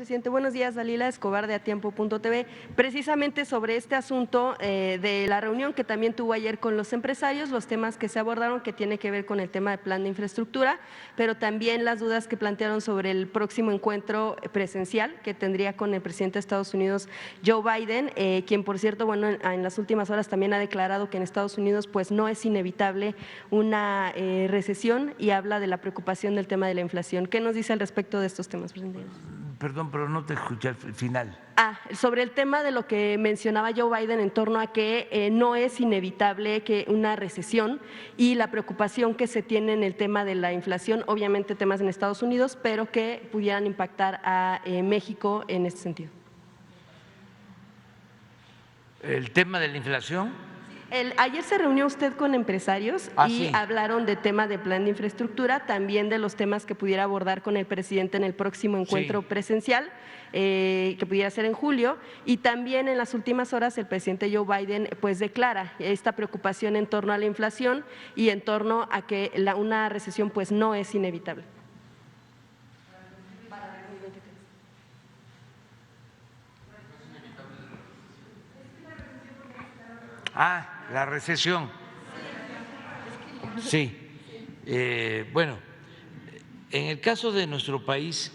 Presidente. Buenos días, Dalila Escobar de Atiempo.tv. Precisamente sobre este asunto de la reunión que también tuvo ayer con los empresarios, los temas que se abordaron que tiene que ver con el tema del plan de infraestructura, pero también las dudas que plantearon sobre el próximo encuentro presencial que tendría con el presidente de Estados Unidos, Joe Biden, quien por cierto, bueno, en las últimas horas también ha declarado que en Estados Unidos pues no es inevitable una recesión y habla de la preocupación del tema de la inflación. ¿Qué nos dice al respecto de estos temas, presidente? Perdón, pero no te escuché al final. Sobre el tema de lo que mencionaba Joe Biden en torno a que no es inevitable que una recesión y la preocupación que se tiene en el tema de la inflación, obviamente temas en Estados Unidos, pero que pudieran impactar a México en este sentido. ¿El tema de la inflación? Ayer se reunió usted con empresarios y Sí. hablaron de tema de plan de infraestructura, también de los temas que pudiera abordar con el presidente en el próximo encuentro presencial, que pudiera ser en julio, y también en las últimas horas el presidente Joe Biden pues declara esta preocupación en torno a la inflación y en torno a que una recesión pues no es inevitable. La recesión. Sí. Bueno, en el caso de nuestro país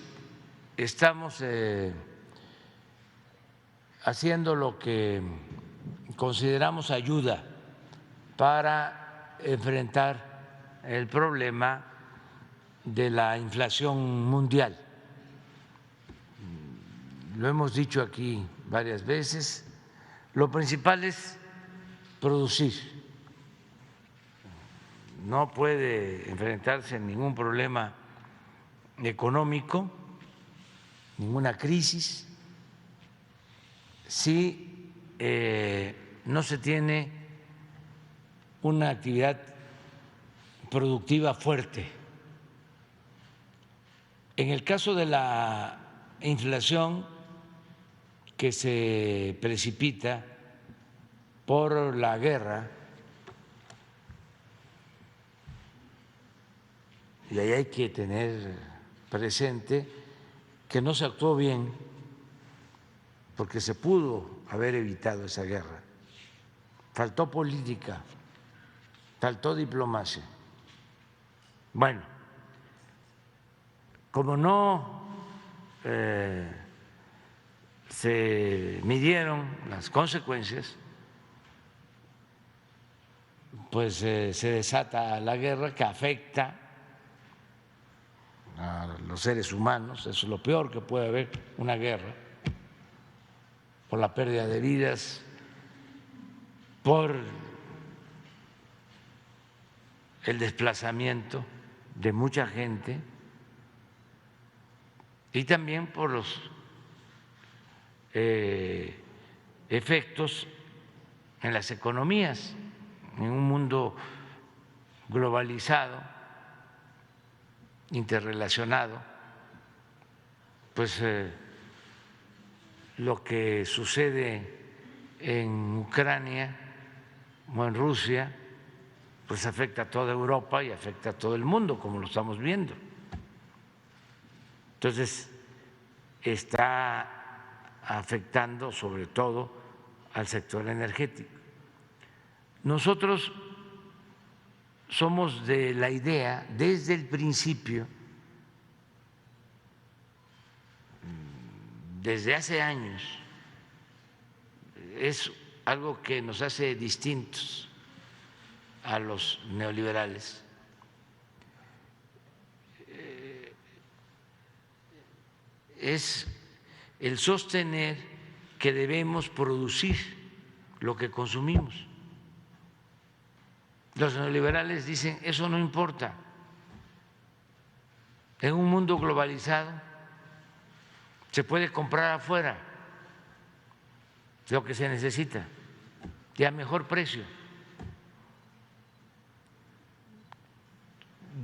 estamos haciendo lo que consideramos ayuda para enfrentar el problema de la inflación mundial. Lo hemos dicho aquí varias veces, lo principal es producir. No puede enfrentarse a ningún problema económico, ninguna crisis, si no se tiene una actividad productiva fuerte. En el caso de la inflación que se precipita por la guerra, y ahí hay que tener presente que no se actuó bien, porque se pudo haber evitado esa guerra. Faltó política, faltó diplomacia. Bueno, como no se midieron las consecuencias, pues se desata la guerra que afecta a los seres humanos. Eso es lo peor que puede haber, una guerra, por la pérdida de vidas, por el desplazamiento de mucha gente y también por los efectos en las economías, en un mundo globalizado, interrelacionado, pues lo que sucede en Ucrania o en Rusia, pues afecta a toda Europa y afecta a todo el mundo, como lo estamos viendo. Entonces, está afectando sobre todo al sector energético. Nosotros somos de la idea, desde el principio, desde hace años, es algo que nos hace distintos a los neoliberales. Es el sostener que debemos producir lo que consumimos. Los neoliberales dicen, eso no importa. En un mundo globalizado se puede comprar afuera lo que se necesita y a mejor precio.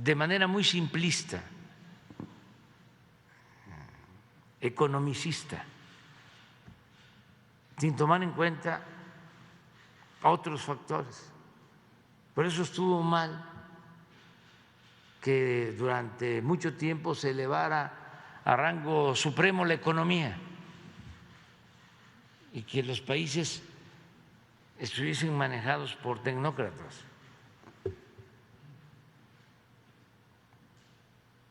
De manera muy simplista, economicista, sin tomar en cuenta otros factores. Por eso estuvo mal que durante mucho tiempo se elevara a rango supremo la economía y que los países estuviesen manejados por tecnócratas,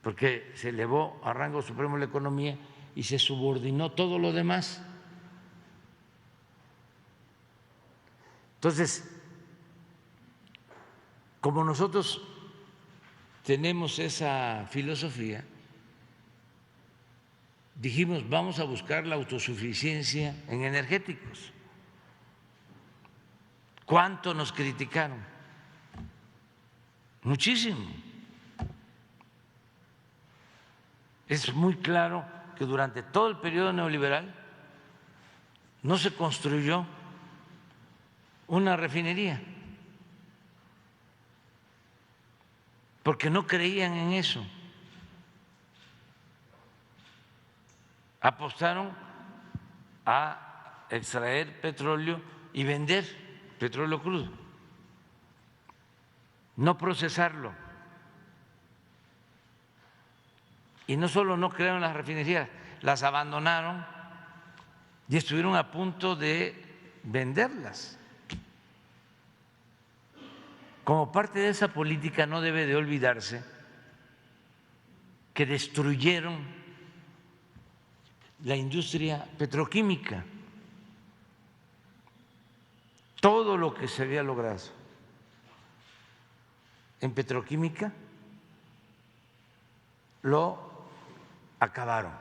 porque se elevó a rango supremo la economía y se subordinó todo lo demás. Entonces, como nosotros tenemos esa filosofía, dijimos, vamos a buscar la autosuficiencia en energéticos. ¿Cuánto nos criticaron? Muchísimo. Es muy claro que durante todo el periodo neoliberal no se construyó una refinería, porque no creían en eso. Apostaron a extraer petróleo y vender petróleo crudo, no procesarlo. Y no solo no crearon las refinerías, las abandonaron y estuvieron a punto de venderlas. Como parte de esa política no debe de olvidarse que destruyeron la industria petroquímica, todo lo que se había logrado en petroquímica lo acabaron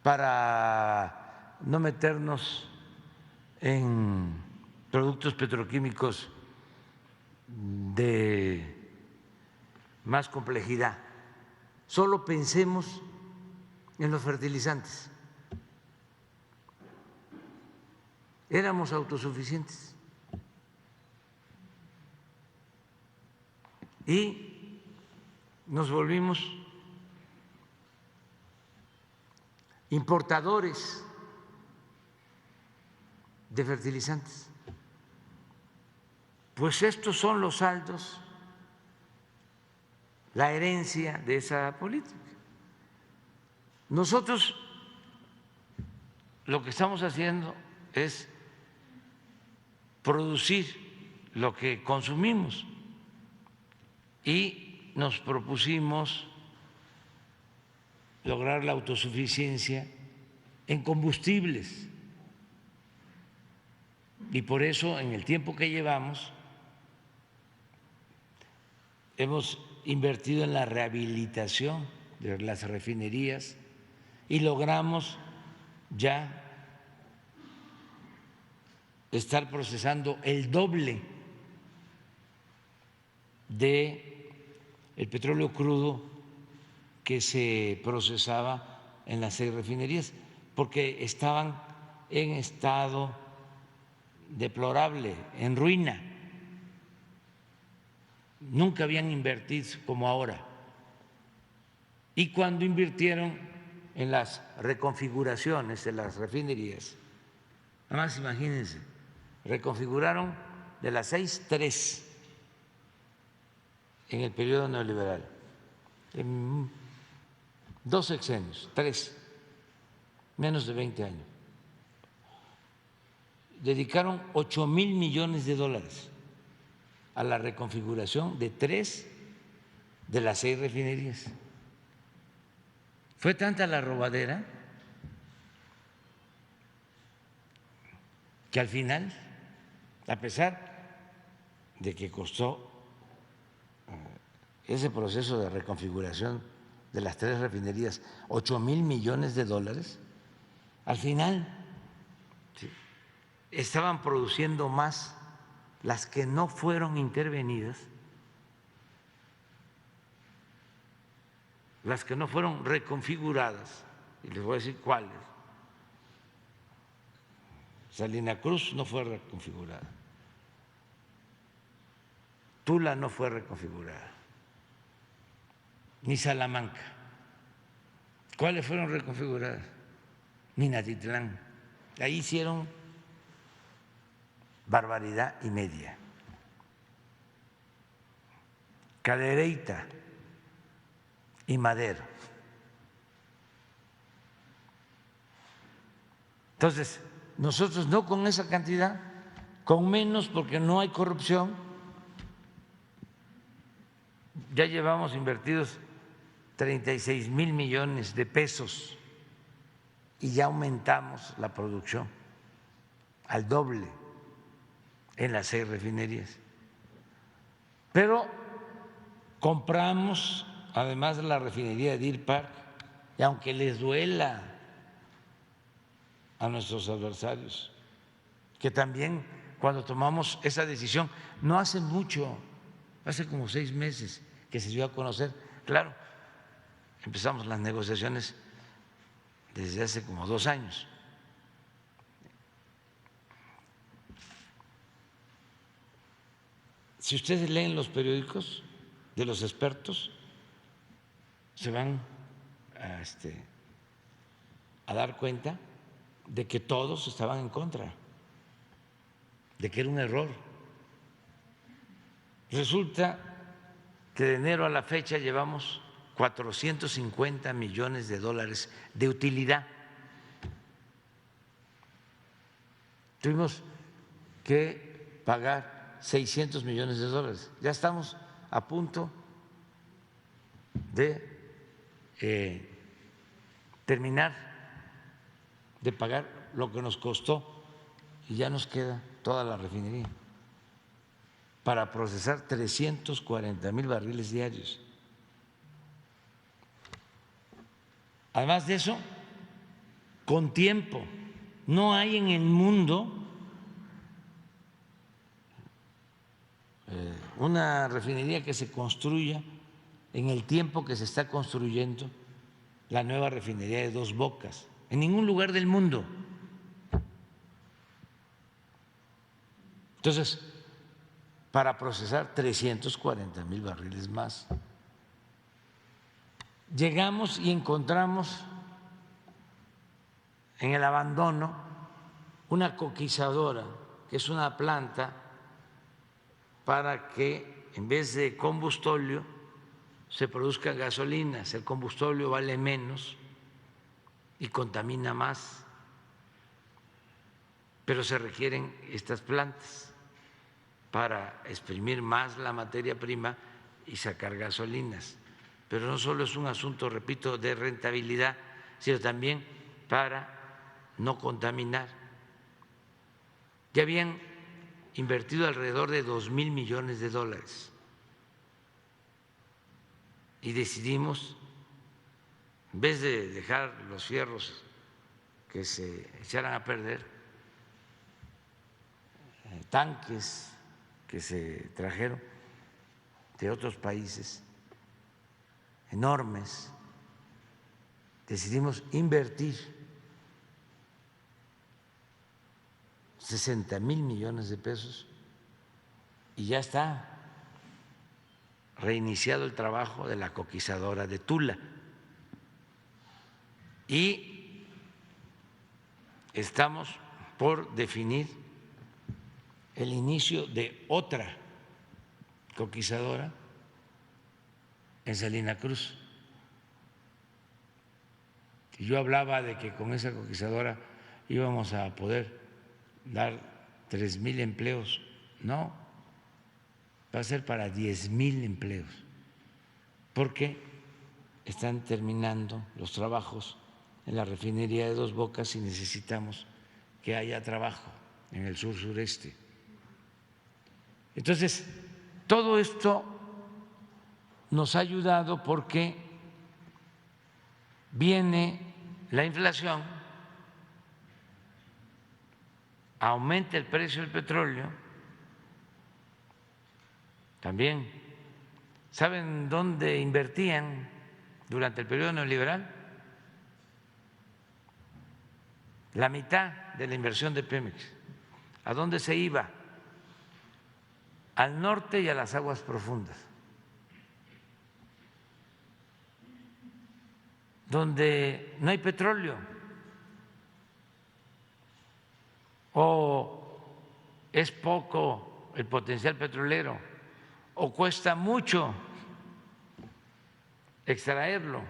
para no meternos en productos petroquímicos de más complejidad. Solo pensemos en los fertilizantes. Éramos autosuficientes y nos volvimos importadores de fertilizantes. Pues estos son los saldos, la herencia de esa política. Nosotros lo que estamos haciendo es producir lo que consumimos y nos propusimos lograr la autosuficiencia en combustibles. Y por eso, en el tiempo que llevamos, hemos invertido en la rehabilitación de las refinerías y logramos ya estar procesando el doble de el petróleo crudo que se procesaba en las 6 refinerías, porque estaban en estado deplorable, en ruina. Nunca habían invertido como ahora. Y cuando invirtieron en las reconfiguraciones de las refinerías, nada más imagínense, reconfiguraron de las 6, 3 en el periodo neoliberal, en 2 sexenios, 3, menos de 20 años. Dedicaron 8,000 millones de dólares a la reconfiguración de 3 de las 6 refinerías. Fue tanta la robadera que al final, a pesar de que costó ese proceso de reconfiguración de las 3 refinerías 8,000 millones de dólares, al final estaban produciendo más las que no fueron intervenidas, las que no fueron reconfiguradas, y les voy a decir cuáles. Salina Cruz no fue reconfigurada, Tula no fue reconfigurada, ni Salamanca. ¿Cuáles fueron reconfiguradas? Minatitlán. Ahí hicieron barbaridad y media. Cadereyta y Madero. Entonces, nosotros no con esa cantidad, con menos porque no hay corrupción. Ya llevamos invertidos 36,000 millones de pesos y ya aumentamos la producción al doble en las 6 refinerías. Pero compramos además la refinería de Deer Park, y aunque les duela a nuestros adversarios, que también cuando tomamos esa decisión, no hace mucho, hace como 6 meses que se dio a conocer, claro, empezamos las negociaciones desde hace como 2 años. Si ustedes leen los periódicos de los expertos, se van a dar cuenta de que todos estaban en contra, de que era un error. Resulta que de enero a la fecha llevamos 450 millones de dólares de utilidad. Tuvimos que pagar 600 millones de dólares. Ya estamos a punto de terminar de pagar lo que nos costó y ya nos queda toda la refinería para procesar 340,000 barriles diarios. Además de eso, con tiempo, no hay en el mundo una refinería que se construya en el tiempo que se está construyendo la nueva refinería de Dos Bocas, en ningún lugar del mundo. Entonces, para procesar 340,000 barriles más, llegamos y encontramos en el abandono una coquizadora, que es una planta para que en vez de combustóleo se produzca gasolinas. El combustóleo vale menos y contamina más, pero se requieren estas plantas para exprimir más la materia prima y sacar gasolinas. Pero no solo es un asunto, repito, de rentabilidad, sino también para no contaminar. Ya habían invertido alrededor de 2,000 millones de dólares y decidimos, en vez de dejar los fierros que se echaran a perder, tanques que se trajeron de otros países enormes, decidimos invertir 60,000 millones de pesos y ya está reiniciado el trabajo de la coquizadora de Tula. Y estamos por definir el inicio de otra coquizadora en Salina Cruz. Y yo hablaba de que con esa coquizadora íbamos a poder dar 3,000 empleos. No, va a ser para 10,000 empleos, porque están terminando los trabajos en la refinería de Dos Bocas y necesitamos que haya trabajo en el sur sureste. Entonces, todo esto nos ha ayudado porque viene la inflación, aumenta el precio del petróleo, también. ¿Saben dónde invertían durante el periodo neoliberal? La mitad de la inversión de Pemex. ¿A dónde se iba? Al norte y a las aguas profundas, donde no hay petróleo o es poco el potencial petrolero o cuesta mucho extraerlo.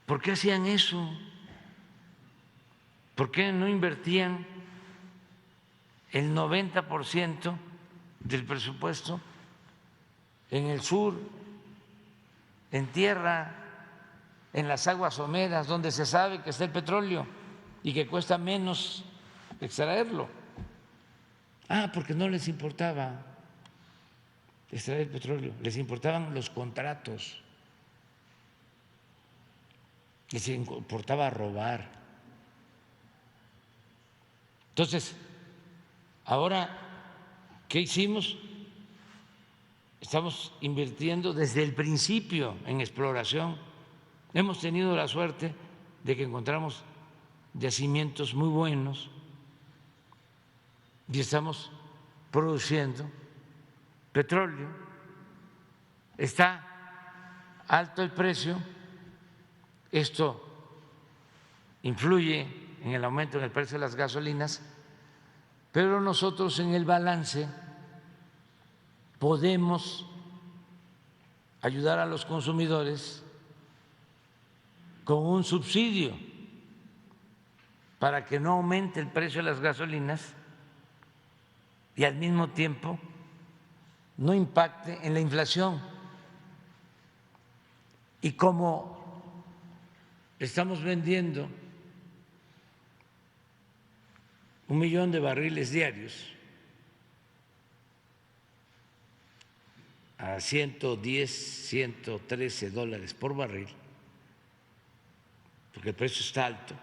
¿Por qué hacían eso? ¿Por qué no invertían el 90% del presupuesto en el sur, en tierra, en las aguas someras, donde se sabe que está el petróleo y que cuesta menos extraerlo? Porque no les importaba extraer el petróleo, les importaban los contratos, les importaba robar. Entonces, ahora, ¿qué hicimos? Estamos invirtiendo desde el principio en exploración. Hemos tenido la suerte de que encontramos yacimientos muy buenos y estamos produciendo petróleo. Está alto el precio, esto influye en el aumento en el precio de las gasolinas, pero nosotros en el balance podemos ayudar a los consumidores con un subsidio para que no aumente el precio de las gasolinas y al mismo tiempo no impacte en la inflación. Y como estamos vendiendo 1 millón de barriles diarios a 110, 113 dólares por barril, porque el precio está alto,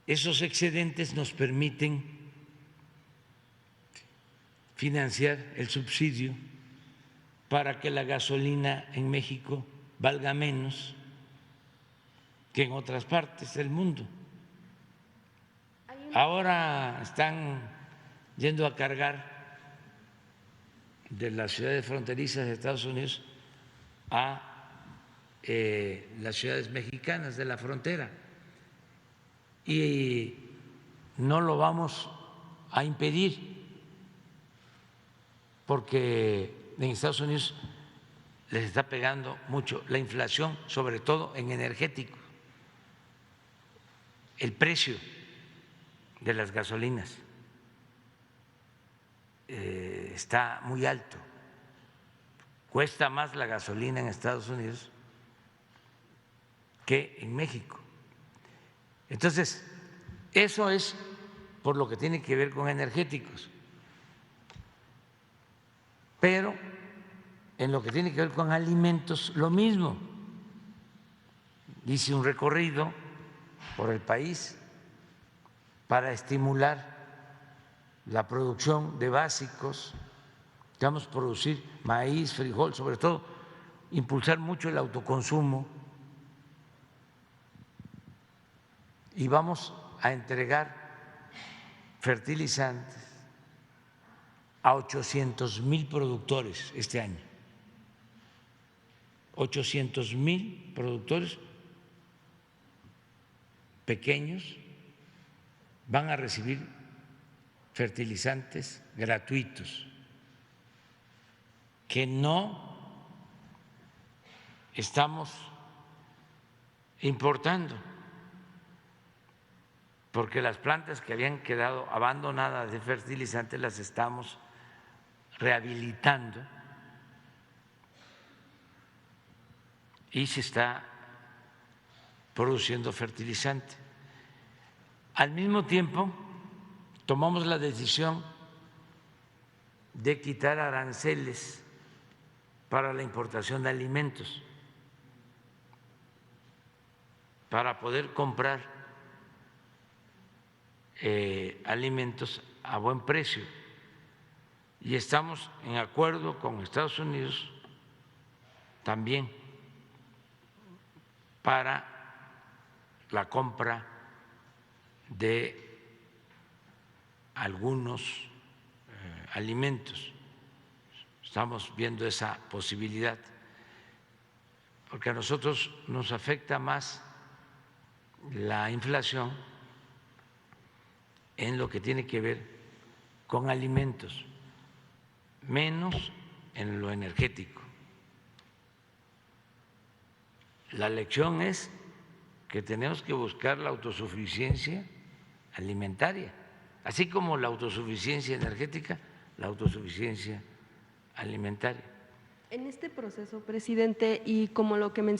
esos excedentes nos permiten financiar el subsidio para que la gasolina en México valga menos que en otras partes del mundo. Ahora están yendo a cargar de las ciudades fronterizas de Estados Unidos a las ciudades mexicanas de la frontera y no lo vamos a impedir porque en Estados Unidos les está pegando mucho la inflación, sobre todo en energéticos. El precio de las gasolinas está muy alto. Cuesta más la gasolina en Estados Unidos que en México. Entonces, eso es por lo que tiene que ver con energéticos. Pero en lo que tiene que ver con alimentos, lo mismo. Hice un recorrido por el país para estimular la producción de básicos, vamos a producir maíz, frijol, sobre todo impulsar mucho el autoconsumo y vamos a entregar fertilizantes a 800,000 productores este año. 800,000 productores pequeños van a recibir fertilizantes gratuitos que no estamos importando, porque las plantas que habían quedado abandonadas de fertilizantes las estamos rehabilitando y se está produciendo fertilizante. Al mismo tiempo, tomamos la decisión de quitar aranceles para la importación de alimentos, para poder comprar alimentos a buen precio. Y estamos en acuerdo con Estados Unidos también para la compra de algunos alimentos. Estamos viendo esa posibilidad, porque a nosotros nos afecta más la inflación en lo que tiene que ver con alimentos, menos en lo energético. La lección es que tenemos que buscar la autosuficiencia alimentaria, así como la autosuficiencia energética, la autosuficiencia alimentaria. En este proceso, presidente, y como lo que mencionó